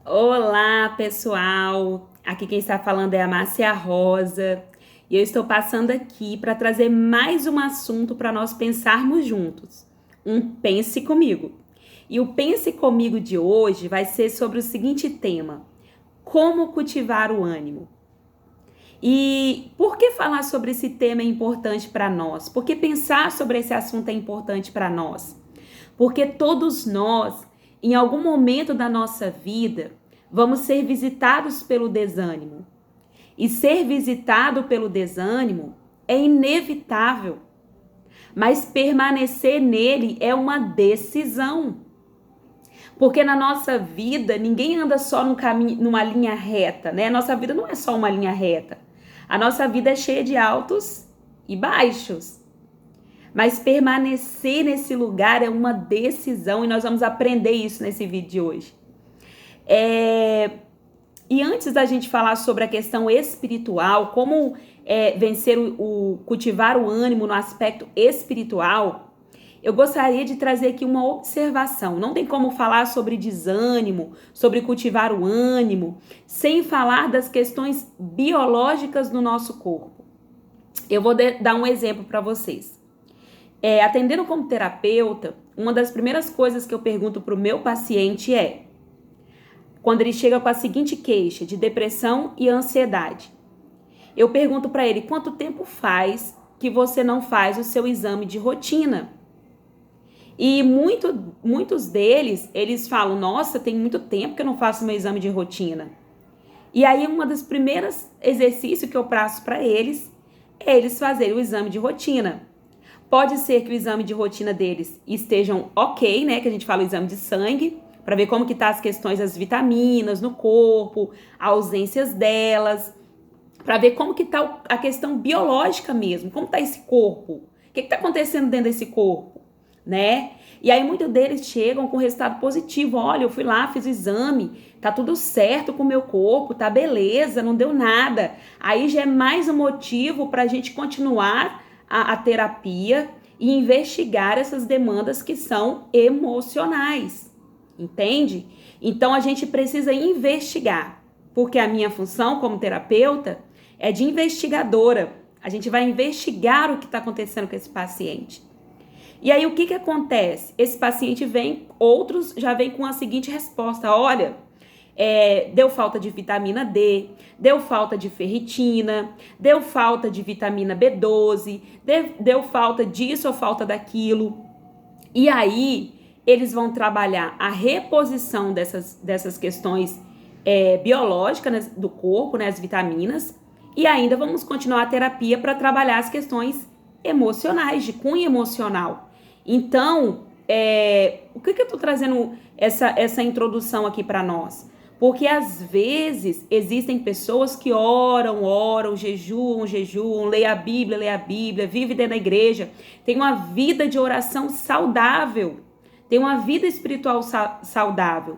Olá, pessoal! Aqui quem está falando é a Márcia Rosa e eu estou passando aqui para trazer mais um assunto para nós pensarmos juntos. Um Pense Comigo. E o Pense Comigo de hoje vai ser sobre o seguinte tema: como cultivar o ânimo. E por que falar sobre esse tema é importante para nós? Por que pensar sobre esse assunto é importante para nós? Porque todos nós, em algum momento da nossa vida, vamos ser visitados pelo desânimo. E ser visitado pelo desânimo é inevitável, mas permanecer nele é uma decisão. Porque na nossa vida, ninguém anda só num caminho, numa linha reta, né? A nossa vida não é só uma linha reta. A nossa vida é cheia de altos e baixos. Mas permanecer nesse lugar é uma decisão e nós vamos aprender isso nesse vídeo de hoje. E antes da gente falar sobre a questão espiritual, como vencer cultivar o ânimo no aspecto espiritual, eu gostaria de trazer aqui uma observação. Não tem como falar sobre desânimo, sobre cultivar o ânimo, sem falar das questões biológicas do nosso corpo. Eu vou dar um exemplo para vocês. Atendendo como terapeuta, uma das primeiras coisas que eu pergunto para o meu paciente é, quando ele chega com a seguinte queixa de depressão e ansiedade, eu pergunto para ele quanto tempo faz que você não faz o seu exame de rotina. E muitos deles, eles falam, nossa, tem muito tempo que eu não faço meu exame de rotina. E aí, uma das primeiras exercícios que eu passo para eles é eles fazerem o exame de rotina. Pode ser que o exame de rotina deles estejam ok, né? Que a gente fala o exame de sangue, para ver como que tá as questões das vitaminas no corpo, ausências delas, para ver como que tá a questão biológica mesmo, como tá esse corpo, o que tá acontecendo dentro desse corpo, né? E aí muitos deles chegam com resultado positivo, olha, eu fui lá, fiz o exame, tá tudo certo com o meu corpo, tá beleza, não deu nada. Aí já é mais um motivo para a gente continuar a terapia e investigar essas demandas que são emocionais, entende? Então a gente precisa investigar, porque a minha função como terapeuta é de investigadora. A gente vai investigar o que está acontecendo com esse paciente. E aí o que acontece? Esse paciente vem, outros já vêm com a seguinte resposta, olha, deu falta de vitamina D, deu falta de ferritina, deu falta de vitamina B12, deu falta disso ou falta daquilo. E aí eles vão trabalhar a reposição dessas questões biológicas, né, do corpo, né, as vitaminas, e ainda vamos continuar a terapia para trabalhar as questões emocionais, de cunho emocional. Então, o que eu estou trazendo essa introdução aqui para nós? Porque às vezes existem pessoas que oram, jejuam, leem a Bíblia, vivem dentro da igreja, tem uma vida de oração saudável, tem uma vida espiritual saudável,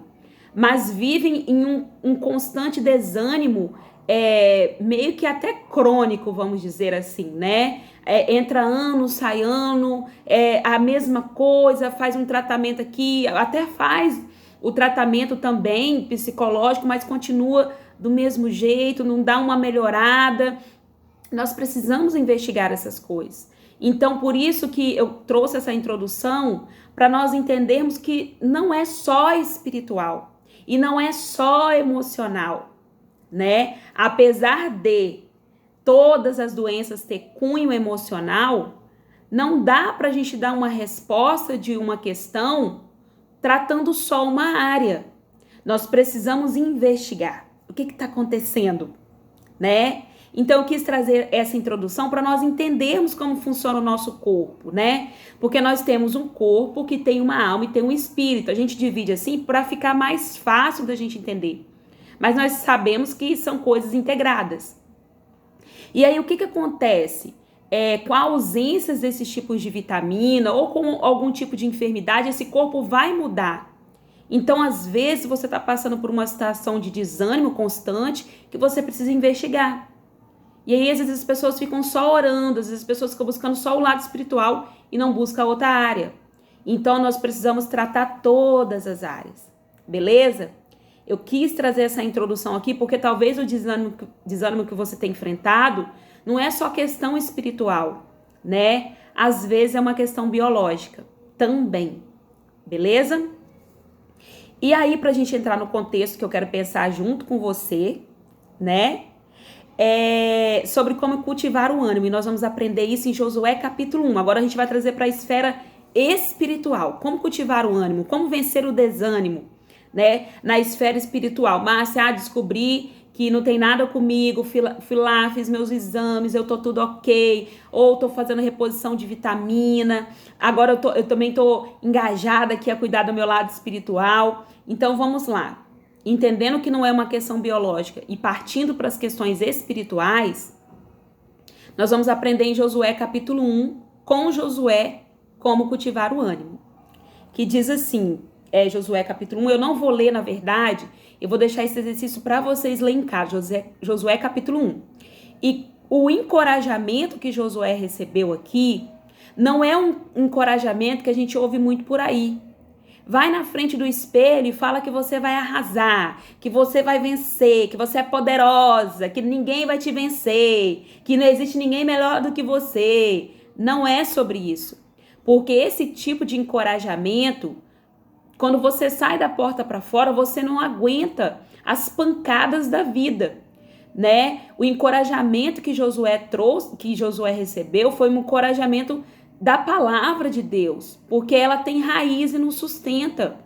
mas vivem em um constante desânimo, meio que até crônico, vamos dizer assim, né? Entra ano, sai ano, a mesma coisa, faz um tratamento aqui, até faz o tratamento também psicológico, mas continua do mesmo jeito, não dá uma melhorada. Nós precisamos investigar essas coisas. Então, por isso que eu trouxe essa introdução, para nós entendermos que não é só espiritual e não é só emocional, né? Apesar de todas as doenças ter cunho emocional, não dá para a gente dar uma resposta de uma questão tratando só uma área. Nós precisamos investigar o que está acontecendo, né? Então eu quis trazer essa introdução para nós entendermos como funciona o nosso corpo, né? Porque nós temos um corpo que tem uma alma e tem um espírito. A gente divide assim para ficar mais fácil da gente entender. Mas nós sabemos que são coisas integradas. E aí o que acontece? Com a ausência desses tipos de vitamina ou com algum tipo de enfermidade, esse corpo vai mudar. Então, às vezes, você está passando por uma situação de desânimo constante que você precisa investigar. E aí, às vezes, as pessoas ficam só orando, às vezes as pessoas ficam buscando só o lado espiritual e não buscam outra área. Então, nós precisamos tratar todas as áreas, beleza? Eu quis trazer essa introdução aqui porque talvez o desânimo que você tem enfrentado não é só questão espiritual, né? Às vezes é uma questão biológica também, beleza? E aí, pra gente entrar no contexto que eu quero pensar junto com você, né? Sobre como cultivar o ânimo. E nós vamos aprender isso em Josué capítulo 1. Agora a gente vai trazer para a esfera espiritual. Como cultivar o ânimo, como vencer o desânimo, né? Na esfera espiritual. Márcia, descobri que não tem nada comigo, fui lá, fiz meus exames, eu tô tudo ok, ou tô fazendo reposição de vitamina, agora eu também tô engajada aqui a cuidar do meu lado espiritual. Então vamos lá, entendendo que não é uma questão biológica e partindo para as questões espirituais, nós vamos aprender em Josué capítulo 1, com Josué, como cultivar o ânimo, que diz assim, Josué capítulo 1, eu não vou ler na verdade, eu vou deixar esse exercício para vocês ler em casa, Josué capítulo 1. E o encorajamento que Josué recebeu aqui não é um encorajamento que a gente ouve muito por aí. Vai na frente do espelho e fala que você vai arrasar, que você vai vencer, que você é poderosa, que ninguém vai te vencer, que não existe ninguém melhor do que você. Não é sobre isso. Porque esse tipo de encorajamento, quando você sai da porta para fora, você não aguenta as pancadas da vida, né? O encorajamento que Josué trouxe, que Josué recebeu, foi um encorajamento da palavra de Deus, porque ela tem raiz e nos sustenta.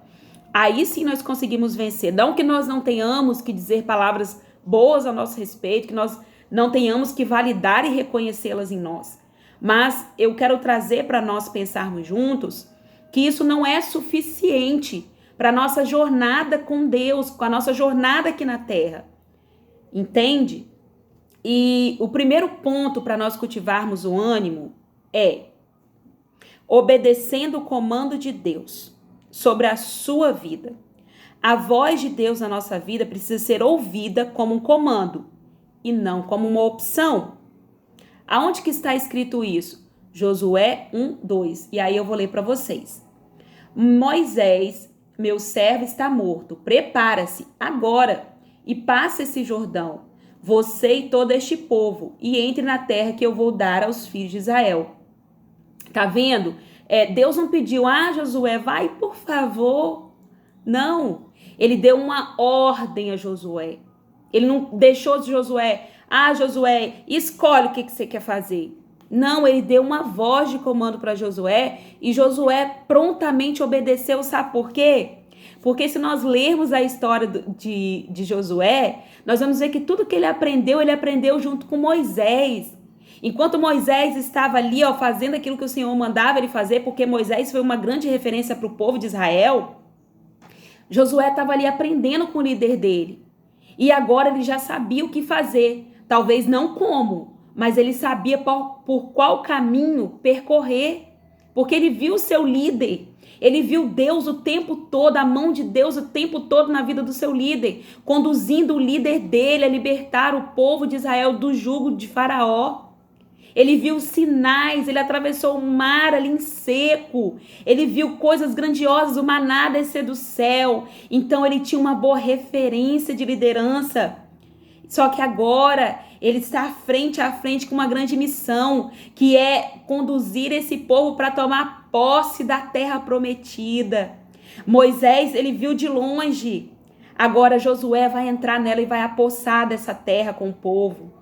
Aí sim nós conseguimos vencer. Não que nós não tenhamos que dizer palavras boas ao nosso respeito, que nós não tenhamos que validar e reconhecê-las em nós. Mas eu quero trazer para nós pensarmos juntos que isso não é suficiente para a nossa jornada com Deus, com a nossa jornada aqui na Terra. Entende? E o primeiro ponto para nós cultivarmos o ânimo é obedecendo o comando de Deus sobre a sua vida. A voz de Deus na nossa vida precisa ser ouvida como um comando e não como uma opção. Aonde que está escrito isso? Josué 1:2. E aí eu vou ler para vocês. Moisés, meu servo, está morto. Prepara-se agora e passe esse Jordão, você e todo este povo, e entre na terra que eu vou dar aos filhos de Israel. Tá vendo? Deus não pediu, Josué, vai por favor. Não, ele deu uma ordem a Josué. Ele não deixou Josué, Josué, escolhe o que você quer fazer. Não, ele deu uma voz de comando para Josué e Josué prontamente obedeceu. Sabe por quê? Porque se nós lermos a história de Josué, nós vamos ver que tudo que ele aprendeu junto com Moisés. Enquanto Moisés estava ali, fazendo aquilo que o Senhor mandava ele fazer, porque Moisés foi uma grande referência para o povo de Israel, Josué estava ali aprendendo com o líder dele. E agora ele já sabia o que fazer. Talvez não como, mas ele sabia por qual caminho percorrer. Porque ele viu o seu líder. Ele viu Deus o tempo todo, a mão de Deus o tempo todo na vida do seu líder, conduzindo o líder dele a libertar o povo de Israel do jugo de Faraó. Ele viu sinais, ele atravessou o mar ali em seco. Ele viu coisas grandiosas, o maná descer do céu. Então ele tinha uma boa referência de liderança. Só que agora ele está frente a frente com uma grande missão, que é conduzir esse povo para tomar posse da terra prometida. Moisés, ele viu de longe. Agora Josué vai entrar nela e vai apossar dessa terra com o povo.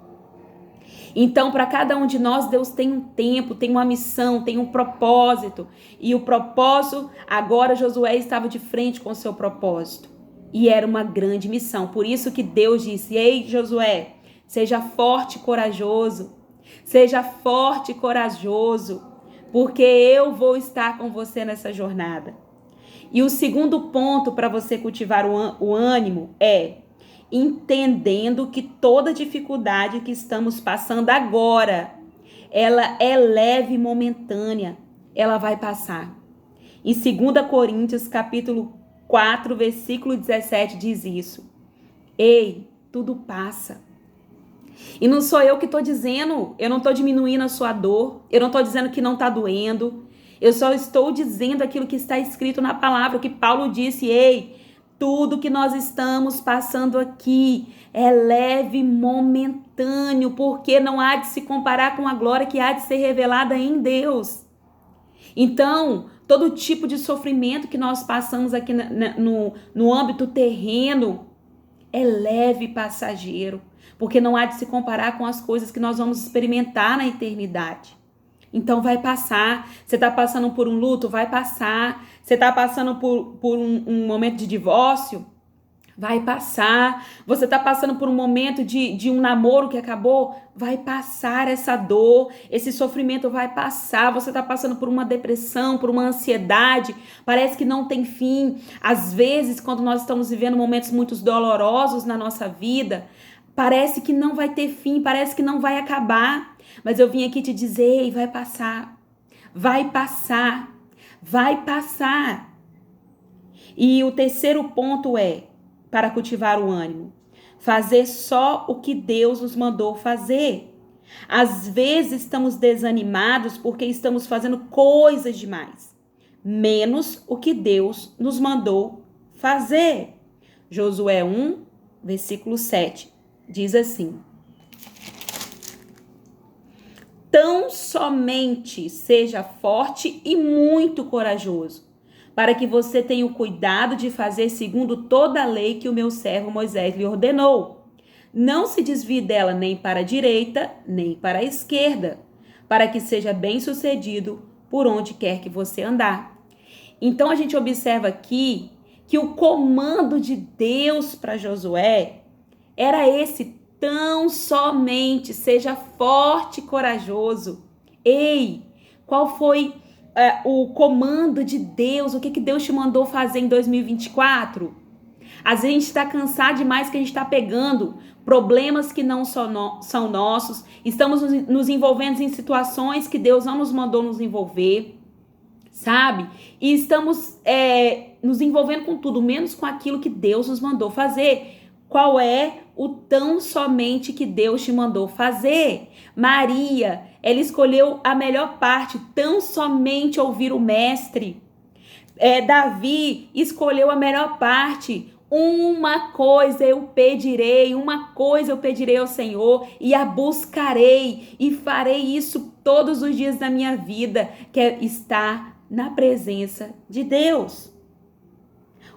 Então, para cada um de nós, Deus tem um tempo, tem uma missão, tem um propósito. E o propósito, agora Josué estava de frente com o seu propósito. E era uma grande missão. Por isso que Deus disse, ei Josué, seja forte e corajoso. Seja forte e corajoso, porque eu vou estar com você nessa jornada. E o segundo ponto para você cultivar o ânimo é entendendo que toda dificuldade que estamos passando agora, ela é leve e momentânea, ela vai passar. Em 2 Coríntios, capítulo 4, versículo 17, diz isso. Ei, tudo passa. E não sou eu que estou dizendo, eu não estou diminuindo a sua dor, eu não estou dizendo que não está doendo, eu só estou dizendo aquilo que está escrito na palavra, que Paulo disse, ei, Tudo que nós estamos passando aqui é leve, momentâneo, porque não há de se comparar com a glória que há de ser revelada em Deus. Então, todo tipo de sofrimento que nós passamos aqui no âmbito terreno é leve e passageiro, porque não há de se comparar com as coisas que nós vamos experimentar na eternidade. Então vai passar. Você está passando por um luto? Vai passar. Você está passando por um momento de divórcio? Vai passar. Você está passando por um momento de um namoro que acabou? Vai passar essa dor, esse sofrimento vai passar. Você está passando por uma depressão, por uma ansiedade, parece que não tem fim. Às vezes, quando nós estamos vivendo momentos muito dolorosos na nossa vida, parece que não vai ter fim, parece que não vai acabar. Mas eu vim aqui te dizer, ei, vai passar, vai passar, vai passar. E o terceiro ponto é, para cultivar o ânimo, fazer só o que Deus nos mandou fazer. Às vezes estamos desanimados porque estamos fazendo coisas demais, menos o que Deus nos mandou fazer. Josué 1, versículo 7, diz assim: tão somente seja forte e muito corajoso, para que você tenha o cuidado de fazer segundo toda a lei que o meu servo Moisés lhe ordenou. Não se desvie dela nem para a direita, nem para a esquerda, para que seja bem-sucedido por onde quer que você andar. Então a gente observa aqui que o comando de Deus para Josué era esse: tão somente seja forte e corajoso. Ei, qual foi o comando de Deus? O que Deus te mandou fazer em 2024? Às vezes a gente está cansado demais, que a gente está pegando problemas que não são nossos, estamos nos envolvendo em situações que Deus não nos mandou nos envolver, sabe? E estamos nos envolvendo com tudo, menos com aquilo que Deus nos mandou fazer. Qual é o tão somente que Deus te mandou fazer? Maria, ela escolheu a melhor parte, tão somente ouvir o mestre. Davi escolheu a melhor parte. Uma coisa eu pedirei ao Senhor e a buscarei e farei isso todos os dias da minha vida, que é estar na presença de Deus.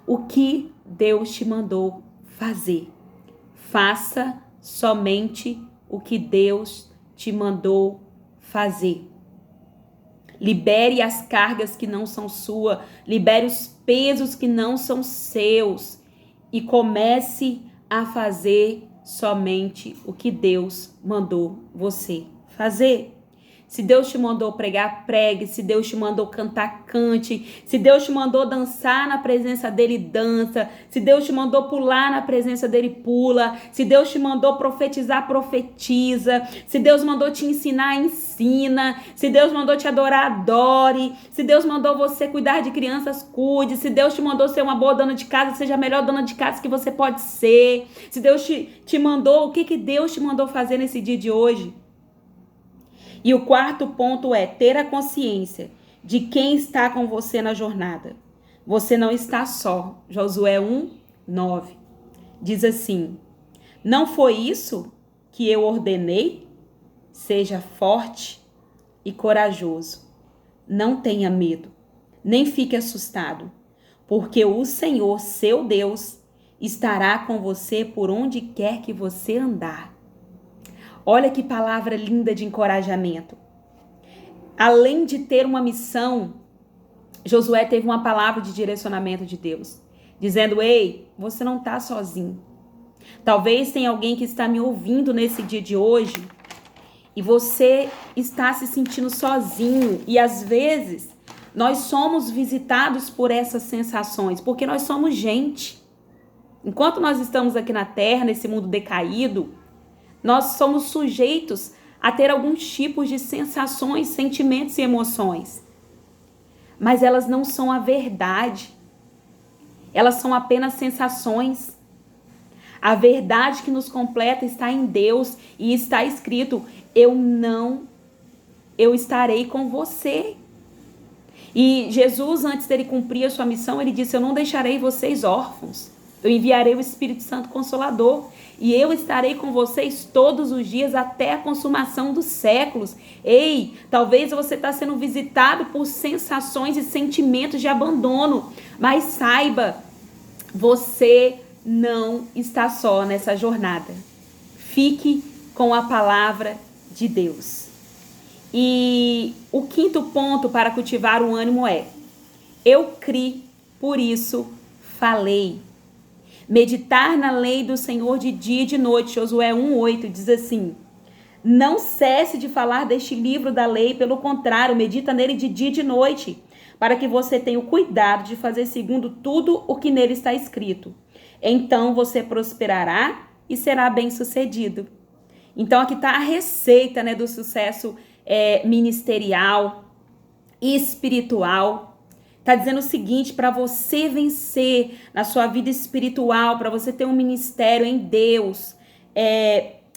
O que Deus te mandou fazer? Faça somente o que Deus te mandou fazer. Libere as cargas que não são suas, libere os pesos que não são seus e comece a fazer somente o que Deus mandou você fazer. Se Deus te mandou pregar, pregue. Se Deus te mandou cantar, cante. Se Deus te mandou dançar na presença dele, dança. Se Deus te mandou pular na presença dele, pula. Se Deus te mandou profetizar, profetiza. Se Deus mandou te ensinar, ensina. Se Deus mandou te adorar, adore. Se Deus mandou você cuidar de crianças, cuide. Se Deus te mandou ser uma boa dona de casa, seja a melhor dona de casa que você pode ser. Se Deus te mandou, o que Deus te mandou fazer nesse dia de hoje? E o quarto ponto é ter a consciência de quem está com você na jornada. Você não está só. Josué 1, 9. Diz assim: não foi isso que eu ordenei? Seja forte e corajoso. Não tenha medo, nem fique assustado, porque o Senhor, seu Deus, estará com você por onde quer que você andar. Olha que palavra linda de encorajamento. Além de ter uma missão, Josué teve uma palavra de direcionamento de Deus, dizendo: ei, você não está sozinho. Talvez tenha alguém que está me ouvindo nesse dia de hoje e você está se sentindo sozinho. E às vezes nós somos visitados por essas sensações, porque nós somos gente. Enquanto nós estamos aqui na terra, nesse mundo decaído, nós somos sujeitos a ter alguns tipos de sensações, sentimentos e emoções. Mas elas não são a verdade. Elas são apenas sensações. A verdade que nos completa está em Deus e está escrito: eu estarei com você. E Jesus, antes dele cumprir a sua missão, ele disse: eu não deixarei vocês órfãos. Eu enviarei o Espírito Santo Consolador. E eu estarei com vocês todos os dias até a consumação dos séculos. Ei, talvez você está sendo visitado por sensações e sentimentos de abandono. Mas saiba, você não está só nessa jornada. Fique com a palavra de Deus. E o quinto ponto para cultivar o ânimo é: eu criei, por isso falei. Meditar na lei do Senhor de dia e de noite. Josué 1:8 diz assim: não cesse de falar deste livro da lei, pelo contrário, medita nele de dia e de noite, para que você tenha o cuidado de fazer segundo tudo o que nele está escrito. Então você prosperará e será bem-sucedido. Então aqui está a receita, né, do sucesso ministerial e espiritual. Está dizendo o seguinte: para você vencer na sua vida espiritual, para você ter um ministério em Deus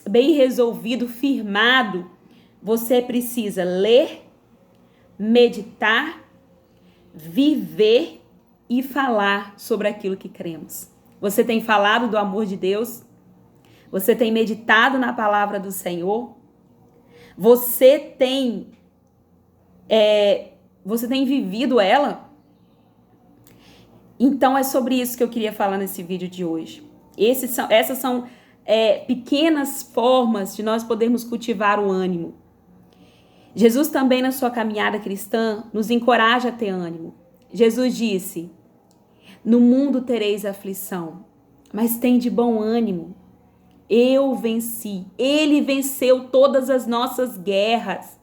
bem resolvido, firmado, você precisa ler, meditar, viver e falar sobre aquilo que cremos. Você tem falado do amor de Deus? Você tem meditado na palavra do Senhor? Você tem vivido ela? Então é sobre isso que eu queria falar nesse vídeo de hoje. Essas são pequenas formas de nós podermos cultivar o ânimo. Jesus também, na sua caminhada cristã, nos encoraja a ter ânimo. Jesus disse: no mundo tereis aflição, mas tende bom ânimo. Eu venci. Ele venceu todas as nossas guerras.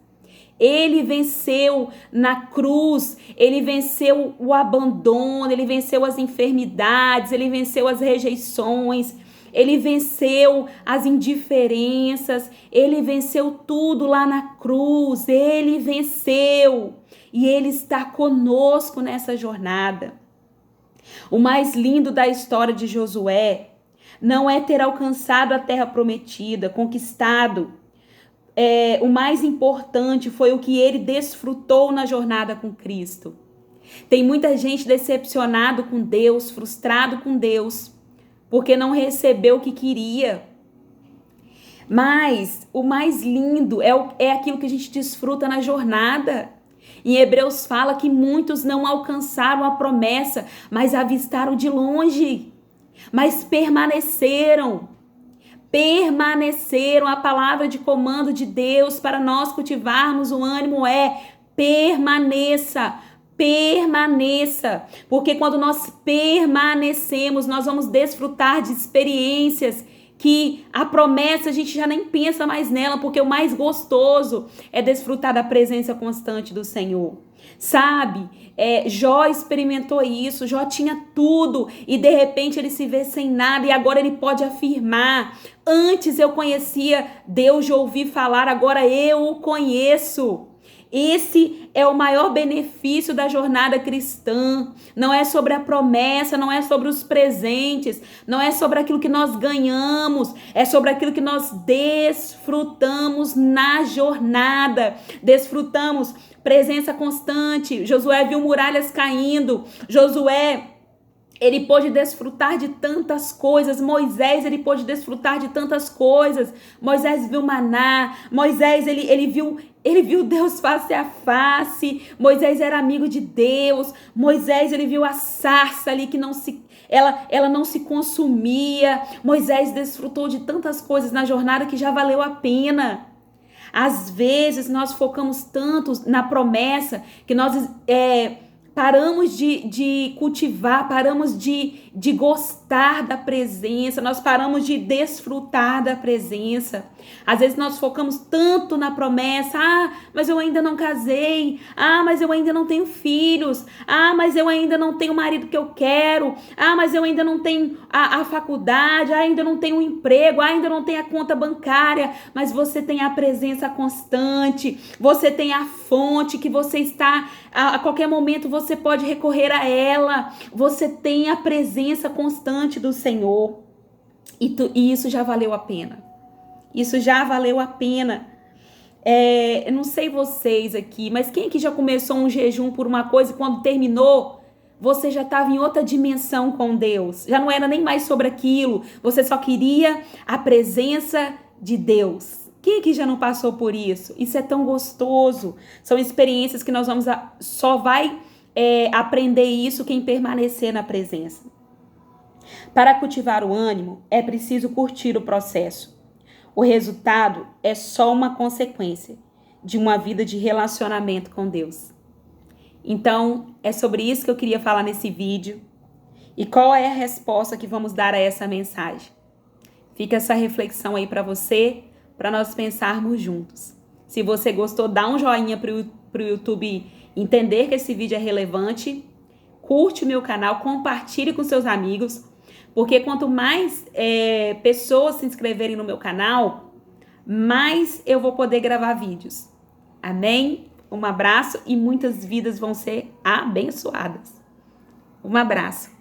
Ele venceu na cruz, ele venceu o abandono, ele venceu as enfermidades, ele venceu as rejeições, ele venceu as indiferenças, ele venceu tudo lá na cruz, ele venceu e ele está conosco nessa jornada. O mais lindo da história de Josué não é ter alcançado a terra prometida, conquistado. O mais importante foi o que ele desfrutou na jornada com Cristo. Tem muita gente decepcionado com Deus, frustrado com Deus, porque não recebeu o que queria. Mas o mais lindo é aquilo que a gente desfruta na jornada. Em Hebreus fala que muitos não alcançaram a promessa, mas avistaram de longe, mas permaneceram. A palavra de comando de Deus para nós cultivarmos o ânimo permaneça, porque quando nós permanecemos, nós vamos desfrutar de experiências que a promessa a gente já nem pensa mais nela, porque o mais gostoso é desfrutar da presença constante do Senhor. Sabe, Jó experimentou isso, Jó tinha tudo e de repente ele se vê sem nada e agora ele pode afirmar: antes eu conhecia Deus de ouvir falar, agora eu o conheço. Esse é o maior benefício da jornada cristã. Não é sobre a promessa, não é sobre os presentes, não é sobre aquilo que nós ganhamos, é sobre aquilo que nós desfrutamos na jornada. Desfrutamos presença constante. Josué viu muralhas caindo. Josué, ele pôde desfrutar de tantas coisas. Moisés, ele pôde desfrutar de tantas coisas. Moisés viu maná. Moisés, ele viu Deus face a face. Moisés era amigo de Deus. Moisés, ele viu a sarça ali que ela não se consumia. Moisés desfrutou de tantas coisas na jornada que já valeu a pena. Às vezes nós focamos tanto na promessa que nós paramos de cultivar, paramos de gostar da presença, nós paramos de desfrutar da presença. Às vezes nós focamos tanto na promessa: mas eu ainda não casei, mas eu ainda não tenho filhos, mas eu ainda não tenho o marido que eu quero, mas eu ainda não tenho a faculdade, ainda não tenho um emprego, ainda não tenho a conta bancária. Mas você tem a presença constante, você tem a fonte que você está, a qualquer momento você pode recorrer a ela, você tem a presença constante do Senhor, e isso já valeu a pena. Isso já valeu a pena. Eu não sei vocês aqui, mas quem aqui já começou um jejum por uma coisa e quando terminou, você já estava em outra dimensão com Deus? Já não era nem mais sobre aquilo, você só queria a presença de Deus. Quem aqui já não passou por isso? Isso é tão gostoso. São experiências que nós só vai aprender isso quem permanecer na presença. Para cultivar o ânimo, é preciso curtir o processo. O resultado é só uma consequência de uma vida de relacionamento com Deus. Então, é sobre isso que eu queria falar nesse vídeo. E qual é a resposta que vamos dar a essa mensagem? Fica essa reflexão aí para você, para nós pensarmos juntos. Se você gostou, dá um joinha para o YouTube entender que esse vídeo é relevante. Curte o meu canal, compartilhe com seus amigos. Porque quanto mais pessoas se inscreverem no meu canal, mais eu vou poder gravar vídeos. Amém? Um abraço e muitas vidas vão ser abençoadas. Um abraço.